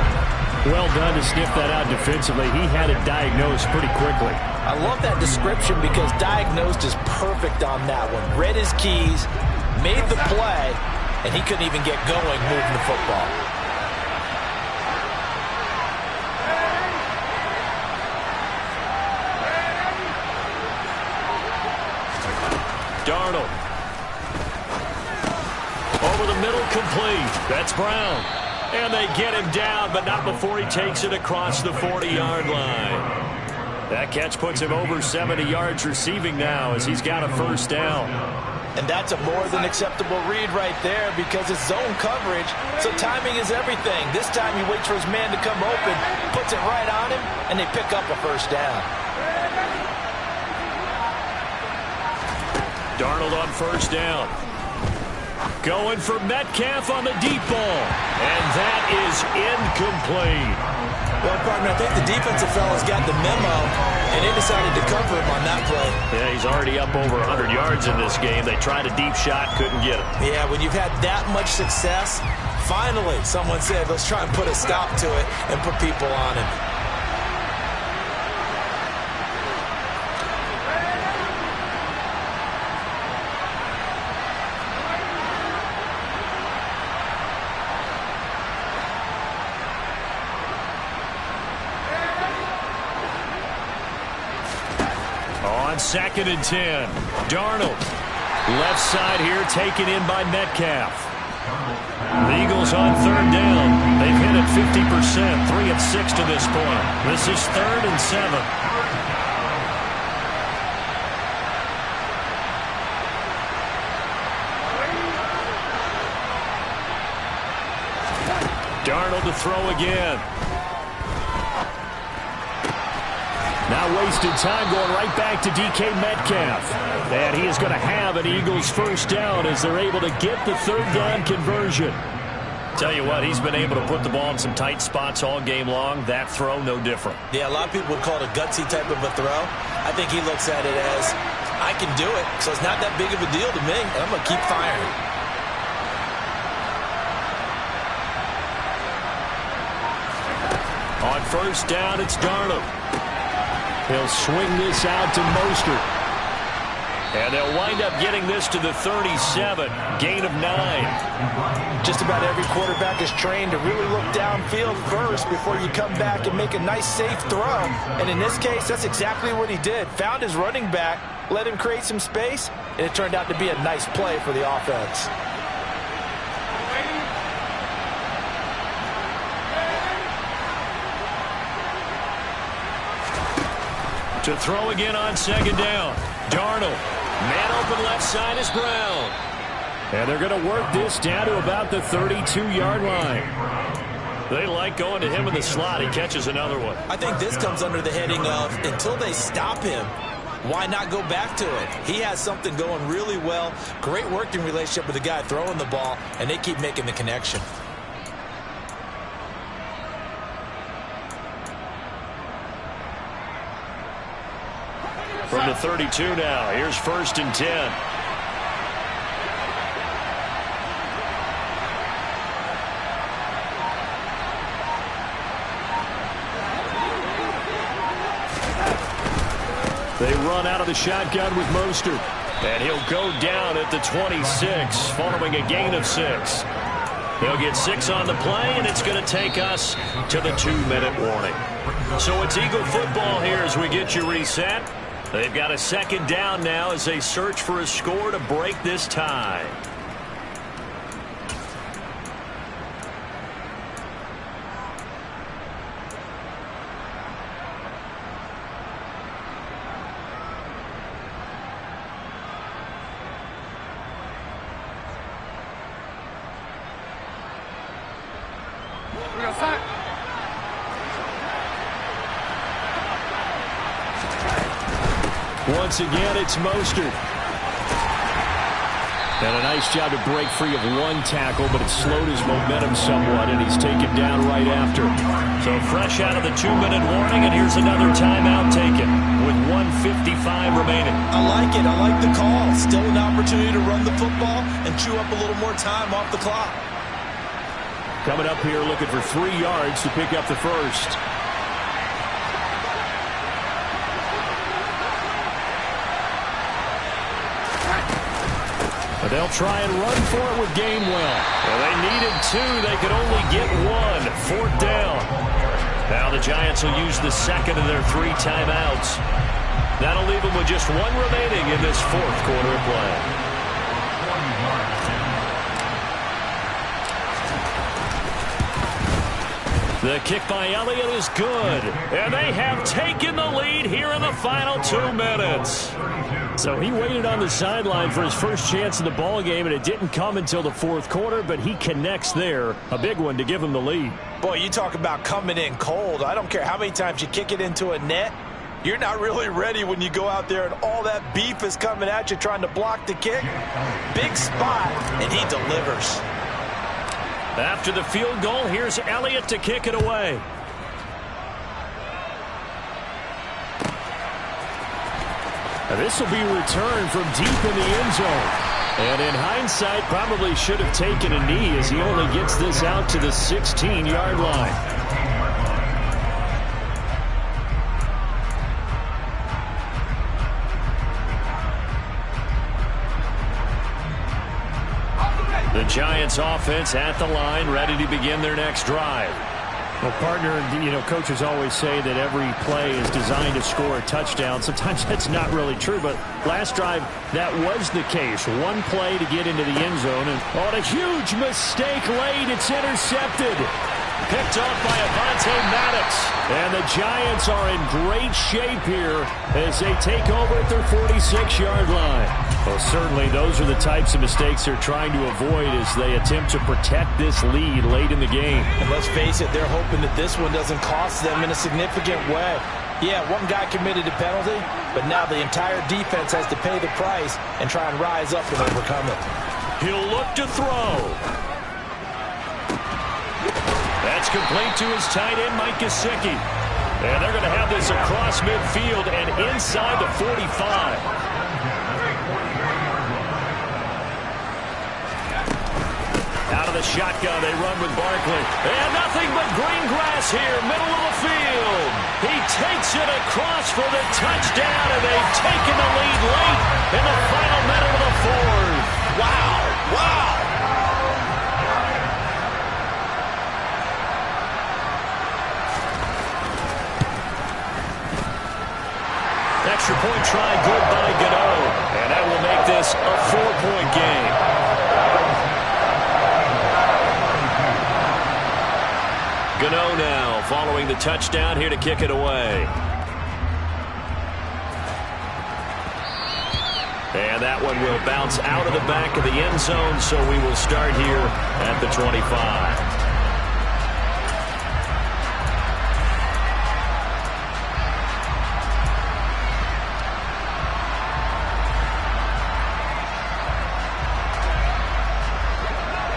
Well done to sniff that out defensively. He had it diagnosed pretty quickly. I love that description because diagnosed is perfect on that one. Read his keys, made the play, and he couldn't even get going moving the football. Darnold. Over the middle, complete. That's Brown. And they get him down, but not before he takes it across the 40-yard line. That catch puts him over 70 yards receiving now as he's got a first down. And that's a more than acceptable read right there because it's zone coverage, so timing is everything. This time he waits for his man to come open, puts it right on him, and they pick up a first down. Darnold on first down. Going for Metcalf on the deep ball. And that is incomplete. Well, partner, I think the defensive fellas got the memo, and they decided to cover him on that play. Yeah, he's already up over 100 yards in this game. They tried a deep shot, couldn't get it. Yeah, when you've had that much success, finally someone said, let's try and put a stop to it and put people on him. Second and 10. Darnold. Left side here taken in by Metcalf. The Eagles on third down. They've hit it 50%. 3 of 6 to this point. This is 3rd and 7. Darnold to throw again. Now wasted time going right back to DK Metcalf. And he is going to have an Eagles first down as they're able to get the third down conversion. Tell you what, he's been able to put the ball in some tight spots all game long. That throw, no different. Yeah, a lot of people would call it a gutsy type of a throw. I think he looks at it as, I can do it, so it's not that big of a deal to me, and I'm going to keep firing. On first down, it's Darnold. He'll swing this out to Mostert. And they'll wind up getting this to the 37, gain of 9. Just about every quarterback is trained to really look downfield first before you come back and make a nice, safe throw. And in this case, that's exactly what he did. Found his running back, let him create some space, and it turned out to be a nice play for the offense. To throw again on second down. Darnold. Man open left side is Brown. And they're going to work this down to about the 32-yard line. They like going to him in the slot. He catches another one. I think this comes under the heading of, until they stop him, why not go back to it? He has something going really well. Great working relationship with the guy throwing the ball, and they keep making the connection. From the 32 now, here's first and 10. They run out of the shotgun with Mostert. And he'll go down at the 26, following a gain of 6. They'll get 6 on the play, and it's going to take us to the 2-minute warning. So it's Eagle football here as we get you reset. They've got a second down now as they search for a score to break this tie. Once again, it's Mostert. And a nice job to break free of one tackle, but it slowed his momentum somewhat, and he's taken down right after. So fresh out of the 2-minute warning, and here's another timeout taken with 1:55 remaining. I like it. I like the call. Still an opportunity to run the football and chew up a little more time off the clock. Coming up here looking for 3 yards to pick up the first. But they'll try and run for it with Gainwell. Well, they needed 2. They could only get 1. Fourth down. Now the Giants will use the second of their 3 timeouts. That'll leave them with just 1 remaining in this fourth quarter of play. The kick by Elliott is good. And they have taken the lead here in the final 2 minutes. So he waited on the sideline for his first chance in the ball game, and it didn't come until the fourth quarter, but he connects there. A big one to give him the lead. Boy, you talk about coming in cold. I don't care how many times you kick it into a net. You're not really ready when you go out there and all that beef is coming at you trying to block the kick. Big spot, and he delivers. After the field goal, here's Elliott to kick it away. And this will be returned from deep in the end zone. And in hindsight, probably should have taken a knee as he only gets this out to the 16-yard line. The Giants offense at the line, ready to begin their next drive. Well, partner, coaches always say that every play is designed to score a touchdown. Sometimes that's not really true, but last drive, that was the case. One play to get into the end zone, and on a huge mistake late, it's intercepted. Picked off by Avonte Maddox. And the Giants are in great shape here as they take over at their 46-yard line. Well, certainly those are the types of mistakes they're trying to avoid as they attempt to protect this lead late in the game. And let's face it, they're hoping that this one doesn't cost them in a significant way. Yeah, one guy committed a penalty, but now the entire defense has to pay the price and try and rise up and overcome it. He'll look to throw. That's complete to his tight end, Mike Gesicki. And they're going to have this across midfield and inside the 45. Out of the shotgun, they run with Barkley. And nothing but green grass here, middle of the field. He takes it across for the touchdown, and they've taken the lead late in the final minute of the fourth. Wow, wow. Extra point try, good by Gano. And that will make this a 4-point game. Gano now following the touchdown here to kick it away. And that one will bounce out of the back of the end zone, so we will start here at the 25.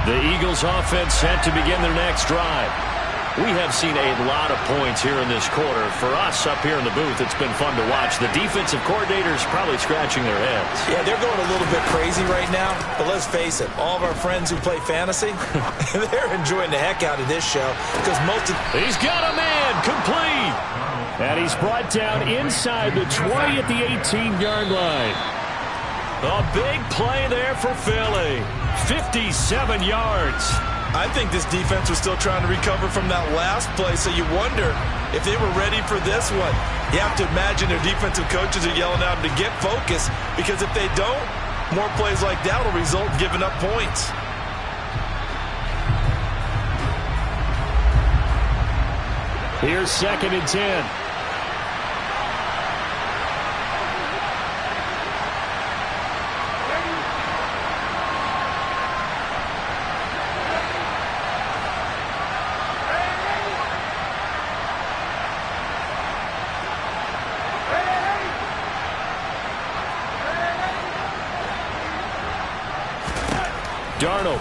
The Eagles offense set to begin their next drive. We have seen a lot of points here in this quarter. For us up here in the booth, it's been fun to watch. The defensive coordinators probably scratching their heads. Yeah, they're going a little bit crazy right now. But let's face it, all of our friends who play fantasy, they're enjoying the heck out of this show. Because most of... He's got a man, complete. And he's brought down inside the 20 at the 18-yard line. A big play there for Philly. 57 yards. I think this defense was still trying to recover from that last play, so you wonder if they were ready for this one. You have to imagine their defensive coaches are yelling at them to get focused, because if they don't, more plays like that will result in giving up points. Here's 2nd and 10. Darnold.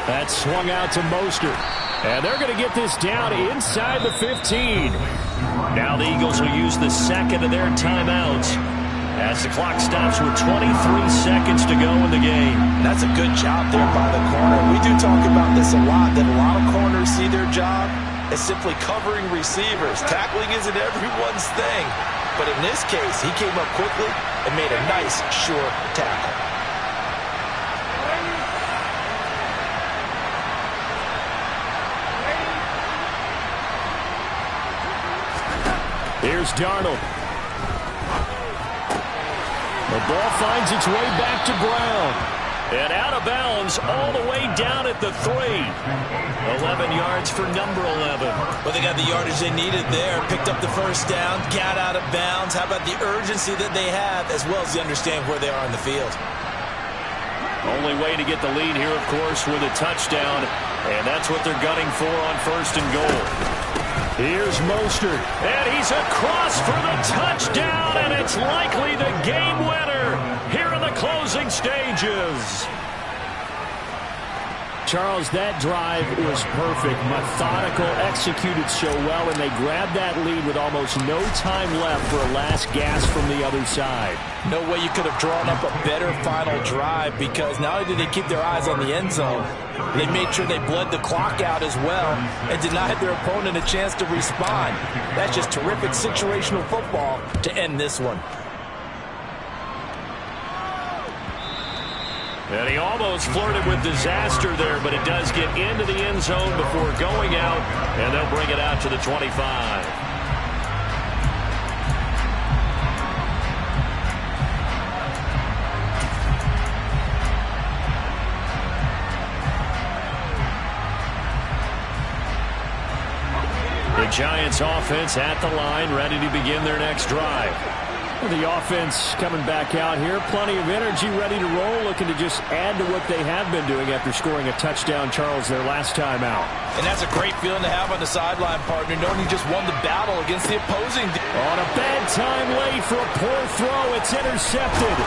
That swung out to Mostert. And they're going to get this down inside the 15. Now the Eagles will use the second of their timeouts as the clock stops with 23 seconds to go in the game. That's a good job there by the corner. We do talk about this a lot, that a lot of corners see their job as simply covering receivers. Tackling isn't everyone's thing. But in this case, he came up quickly and made a nice, sure tackle. Here's Darnold. The ball finds its way back to Brown. And out of bounds all the way down at the 3. 11 yards for number 11. Well, they got the yardage they needed there. Picked up the first down, got out of bounds. How about the urgency that they have, as well as they understand where they are in the field? Only way to get the lead here, of course, with a touchdown. And that's what they're gunning for on 1st and goal. Here's Mostert. And he's across for the touchdown, and it's likely the game winner here in the closing stages. Charles, that drive was perfect. Methodical, executed so well, and they grabbed that lead with almost no time left for a last gasp from the other side. No way you could have drawn up a better final drive, because not only did they keep their eyes on the end zone, they made sure they bled the clock out as well and denied their opponent a chance to respond. That's just terrific situational football to end this one. And he almost flirted with disaster there, but it does get into the end zone before going out, and they'll bring it out to the 25. The Giants offense at the line, ready to begin their next drive. The offense coming back out here. Plenty of energy, ready to roll, looking to just add to what they have been doing after scoring a touchdown, Charles, their last time out. And that's a great feeling to have on the sideline, partner, knowing you just won the battle against the opposing. On a bad time late for a poor throw. It's intercepted.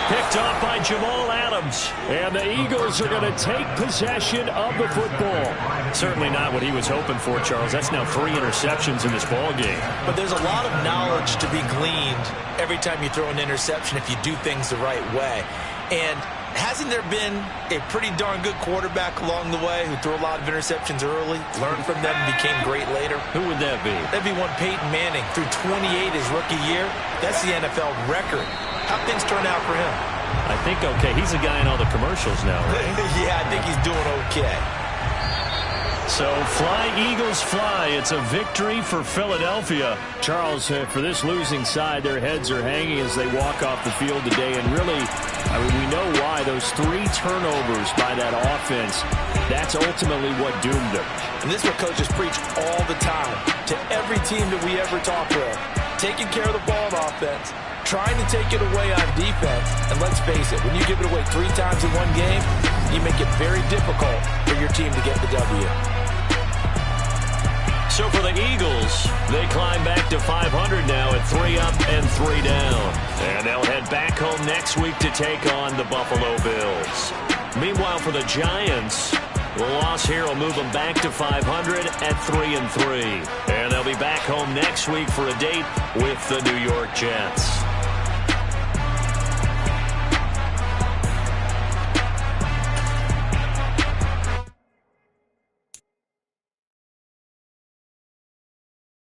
Picked off by Jamal Adams. And the Eagles are going to take possession of the football. Certainly not what he was hoping for, Charles. That's now 3 interceptions in this ball game. But there's a lot of knowledge to be gleaned every time you throw an interception if you do things the right way. And hasn't there been a pretty darn good quarterback along the way who threw a lot of interceptions early, learned from them, and became great later? Who would that be? That'd be one Peyton Manning. Threw 28 his rookie year. That's the NFL record. How'd things turn out for him? I think okay. He's a guy in all the commercials now, right? Yeah, I think he's doing okay. So fly, Eagles, fly. It's a victory for Philadelphia. Charles, for this losing side, their heads are hanging as they walk off the field today. And really, I mean, we know why. Those 3 turnovers by that offense, that's ultimately what doomed them. And this is what coaches preach all the time to every team that we ever talk with. Taking care of the ball on offense, trying to take it away on defense. And let's face it, when you give it away 3 times in one game, you make it very difficult for your team to get the W. So for the Eagles, they climb back to 500 now at 3 up and 3 down. And they'll head back home next week to take on the Buffalo Bills. Meanwhile, for the Giants, the loss here will move them back to 500 at 3 and 3. And they'll be back home next week for a date with the New York Jets.